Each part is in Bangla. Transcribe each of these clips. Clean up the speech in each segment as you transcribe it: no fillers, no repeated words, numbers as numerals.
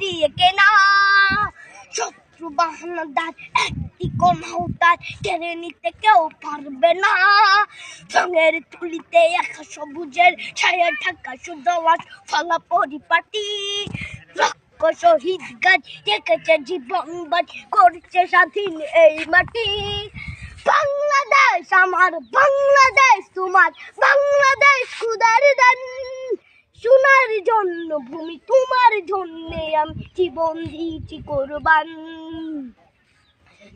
দিয়ে কেনা শত্রু বাহানাদার একটি কমাউতার কেড়ে নিতে কেউ পারবে না। রঙের তুলিতে একা সবুজের ছায়া ঢাকা সুদলাস ফলা পরিপাটি শহীদ গাছ রেখেছে জীবন বাজ করছে স্বাধীন এই মাটি। বাংলাদেশ আমার, বাংলাদেশ তোমার, বাংলাদেশ খুদার দান। সোনার জন্য ভূমি তোমার জন্যে আমি জীবন দিয়েছি কোরবান।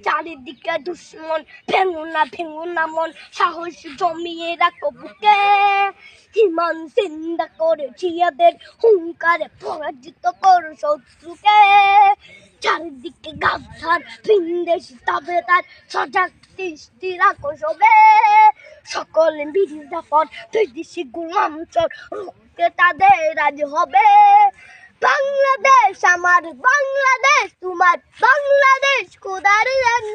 চারিদিকে দুশ্মন ভেঙো না মন, সাহস জমিয়ে রাখো বুকে। হিমান চিন্তা করেছি এদের হুঙ্কারে পরাজিত করো শত্রুকে। চারিদিকে গাদ্দার ভিনদেশি তাবেদার সজাগ দৃষ্টি রাখো সবে। সকলে মির্জাফর বিদেশি গোলাম চোর রুখতে তাদের আজ হবে। বাংলাদেশ আমার, বাংলাদেশ তোমার, বাংলাদেশ খোদার দান।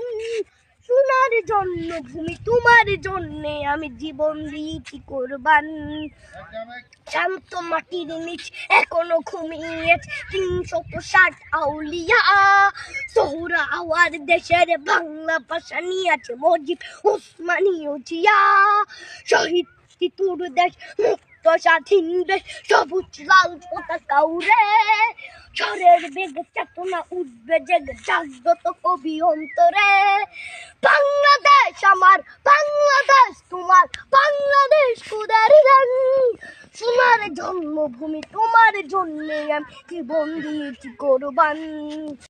সোনার জন্য ভূমি তোমার জন্যে আমি জীবন দিয়েছি কোরবান। শান্ত মাটির নিচ এখনো ঘুমিয়ে ৩৬০ আউলিয়া। সোহরা আওয়ার দেশের বাংলা ভাষা নিয়েছে মজিব উসমানীয় জিয়া। শহীদ তিতুর দেশ মুক্ত স্বাধীন দেশ, সবুজ লাল পতাকা উড়ে। ঝড়ের বেগে চেতনা উঠবে জেগে জাগ্রত কবি অন্তরে। বাংলাদেশ আমার, বাংলাদেশ তোমার, বাংলাদেশ খোদার দান। সোনার জন্মভূমি তোমার জন্যে আমি জীবন দিয়েছি কোরবান।